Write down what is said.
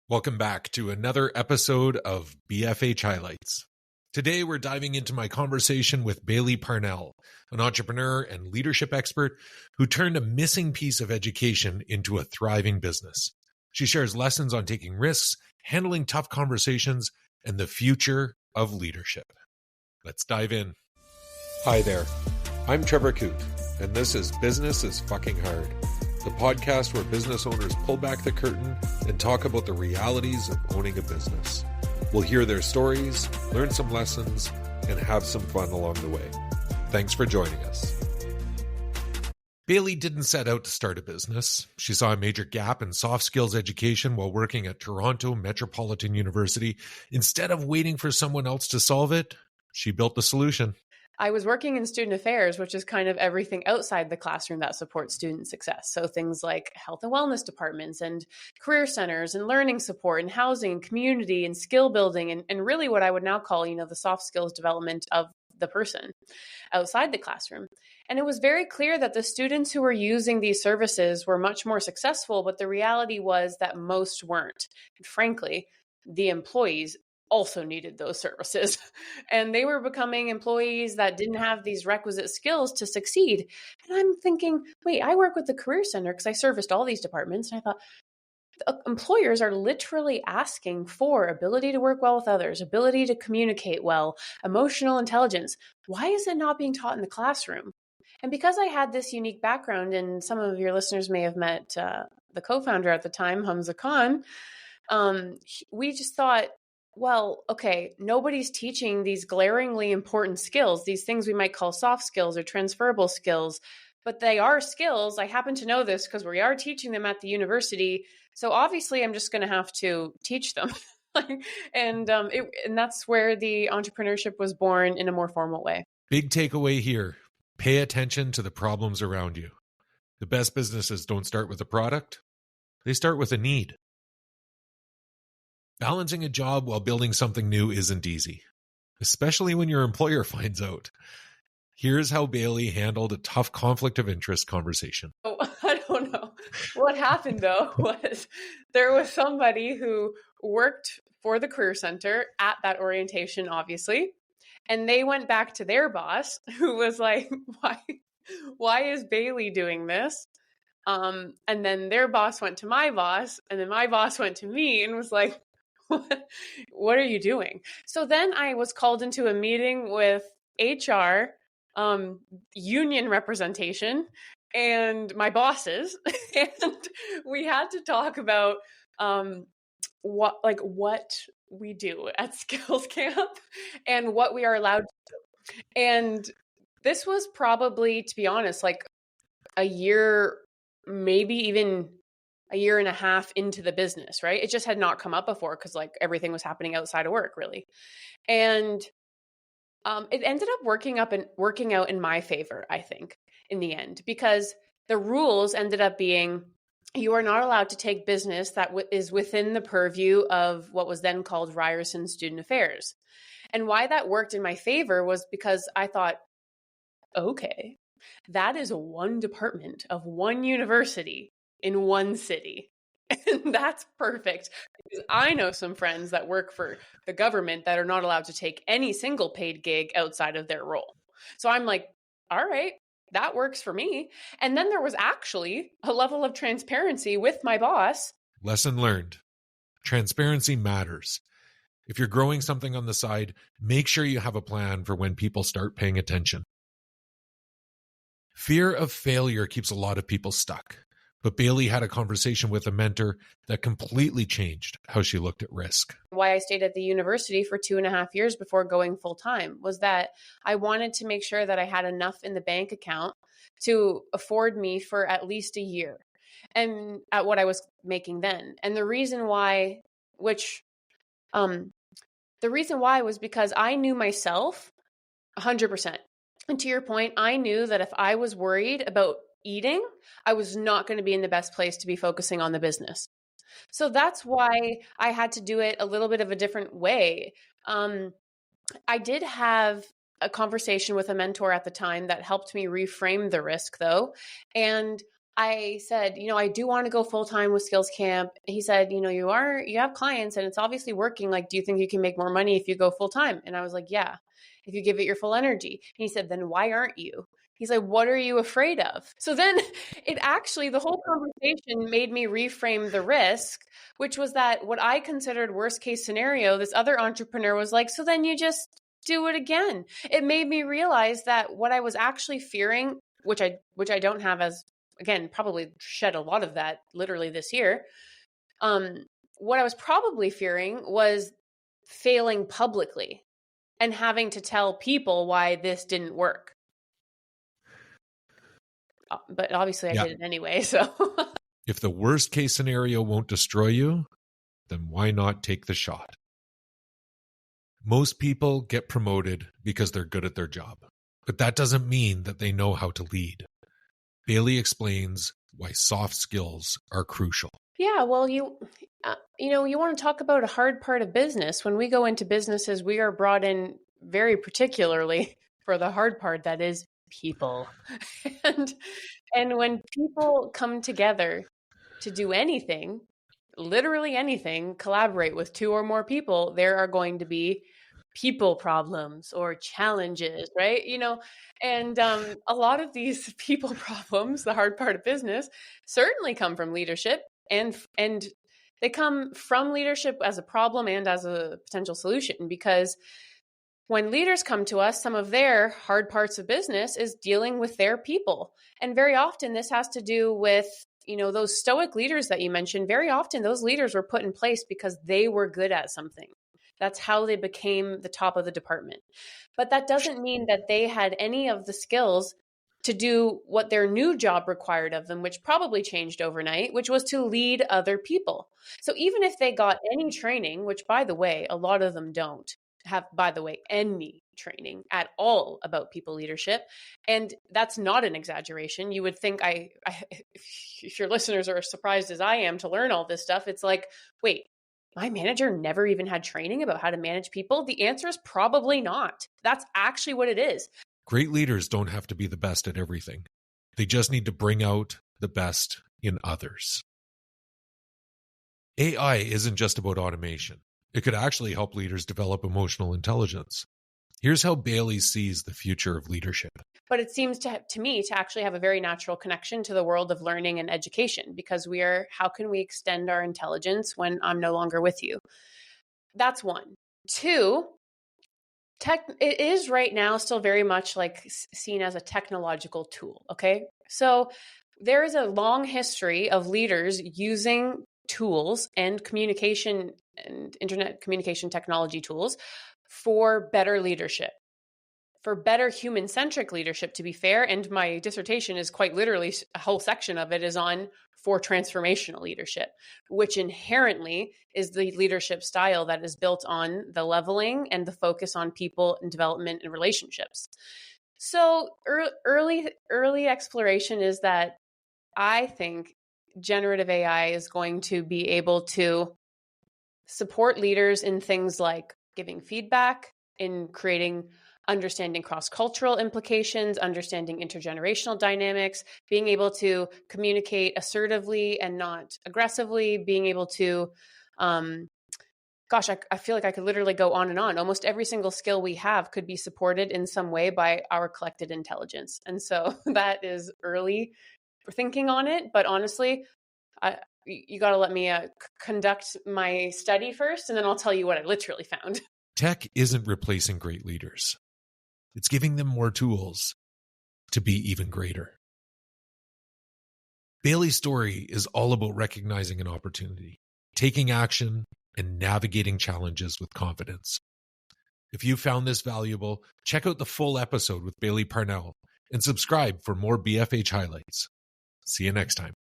Welcome back to another episode of BFH Highlights. Today, we're diving into my conversation with Bailey Parnell, an entrepreneur and leadership expert who turned a missing piece of education into a thriving business. She shares lessons on taking risks, handling tough conversations, and the future of leadership. Let's dive in. Hi there. I'm Trevor Coote, and this is Business is Fucking Hard, the podcast where business owners pull back the curtain and talk about the realities of owning a business. We'll hear their stories, learn some lessons, and have some fun along the way. Thanks for joining us. Bailey didn't set out to start a business. She saw a major gap in soft skills education while working at Toronto Metropolitan University. Instead of waiting for someone else to solve it, she built the solution. I was working in student affairs, which is kind of everything outside the classroom that supports student success. So things like health and wellness departments and career centers and learning support and housing and community and skill building and really what I would now call, the soft skills development of the person outside the classroom. And it was very clear that the students who were using these services were much more successful, but the reality was that most weren't. And frankly, the employees also needed those services. And they were becoming employees that didn't have these requisite skills to succeed. And I'm thinking, wait, I work with the Career Center because I serviced all these departments. And I thought, employers are literally asking for ability to work well with others, ability to communicate well, emotional intelligence. Why is it not being taught in the classroom? And because I had this unique background, and some of your listeners may have met the co-founder at the time, Hamza Khan, we just thought, well, okay, nobody's teaching these glaringly important skills, these things we might call soft skills or transferable skills, but they are skills. I happen to know this because we are teaching them at the university. So obviously I'm just going to have to teach them. and that's where the entrepreneurship was born in a more formal way. Big takeaway here. Pay attention to the problems around you. The best businesses don't start with a product. They start with a need. Balancing a job while building something new isn't easy, especially when your employer finds out. Here's how Bailey handled a tough conflict of interest conversation. Oh, I don't know. What happened, though, was there was somebody who worked for the Career Center at that orientation, obviously, and they went back to their boss, who was like, why is Bailey doing this? And then their boss went to my boss, and then my boss went to me and was like, what are you doing? So then I was called into a meeting with HR, union representation, and my bosses, and we had to talk about what we do at Skills Camp and what we are allowed to do. And this was probably, to be honest, like a year, maybe even a year and a half into the business, right? It just had not come up before because everything was happening outside of work, really. And it ended up working out in my favor, I think, in the end, because the rules ended up being you are not allowed to take business that is within the purview of what was then called Ryerson Student Affairs. And why that worked in my favor was because I thought, okay, that is one department of one university in one city. And that's perfect because I know some friends that work for the government that are not allowed to take any single paid gig outside of their role. So I'm like, all right, that works for me. And then there was actually a level of transparency with my boss. Lesson learned. Transparency matters. If you're growing something on the side, make sure you have a plan for when people start paying attention. Fear of failure keeps a lot of people stuck. But Bailey had a conversation with a mentor that completely changed how she looked at risk. Why I stayed at the university for 2.5 years before going full time was that I wanted to make sure that I had enough in the bank account to afford me for at least a year and at what I was making then. And the reason why was because I knew myself 100%. And to your point, I knew that if I was worried about eating, I was not going to be in the best place to be focusing on the business. So that's why I had to do it a little bit of a different way. I did have a conversation with a mentor at the time that helped me reframe the risk, though. And I said, I do want to go full time with Skills Camp. He said, you have clients and it's obviously working. Like, do you think you can make more money if you go full time? And I was like, yeah, if you give it your full energy. And he said, then why aren't you? He's like, what are you afraid of? So then the whole conversation made me reframe the risk, which was that what I considered worst case scenario, this other entrepreneur was like, so then you just do it again. It made me realize that what I was actually fearing, which I don't have, as again, probably shed a lot of that literally this year. What I was probably fearing was failing publicly and having to tell people why this didn't work. But obviously I did it anyway. So if the worst case scenario won't destroy you, then why not take the shot? Most people get promoted because they're good at their job, but that doesn't mean that they know how to lead. Bailey explains why soft skills are crucial. Yeah, well, you want to talk about a hard part of business. When we go into businesses, we are brought in very particularly for the hard part, that is people. and when people come together to do anything, literally anything, collaborate with 2 or more people, there are going to be people problems or challenges, right? And a lot of these people problems, the hard part of business, certainly come from leadership, and they come from leadership as a problem and as a potential solution, because when leaders come to us, some of their hard parts of business is dealing with their people. And very often this has to do with, those stoic leaders that you mentioned. Very often those leaders were put in place because they were good at something. That's how they became the top of the department. But that doesn't mean that they had any of the skills to do what their new job required of them, which probably changed overnight, which was to lead other people. So even if they got any training, which, by the way, a lot of them don't have, by the way, any training at all about people leadership. And that's not an exaggeration. You would think if your listeners are as surprised as I am to learn all this stuff, it's like, wait, my manager never even had training about how to manage people? The answer is probably not. That's actually what it is. Great leaders don't have to be the best at everything. They just need to bring out the best in others. AI isn't just about automation. It could actually help leaders develop emotional intelligence. Here's how Bailey sees the future of leadership. But it seems to me to actually have a very natural connection to the world of learning and education, because how can we extend our intelligence when I'm no longer with you? That's one. 2, it is right now still very much like seen as a technological tool. Okay. So there is a long history of leaders using tools and communication and internet communication technology tools for better leadership, for better human-centric leadership, to be fair. And my dissertation is quite literally, a whole section of it is on for transformational leadership, which inherently is the leadership style that is built on the leveling and the focus on people and development and relationships. So early exploration is that I think generative AI is going to be able to support leaders in things like giving feedback, in understanding cross-cultural implications, understanding intergenerational dynamics, being able to communicate assertively and not aggressively, being able to, I feel like I could literally go on and on. Almost every single skill we have could be supported in some way by our collected intelligence. And so that is early thinking on it. But honestly, you got to let me conduct my study first, and then I'll tell you what I literally found. Tech isn't replacing great leaders. It's giving them more tools to be even greater. Bailey's story is all about recognizing an opportunity, taking action, and navigating challenges with confidence. If you found this valuable, check out the full episode with Bailey Parnell and subscribe for more BFH highlights. See you next time.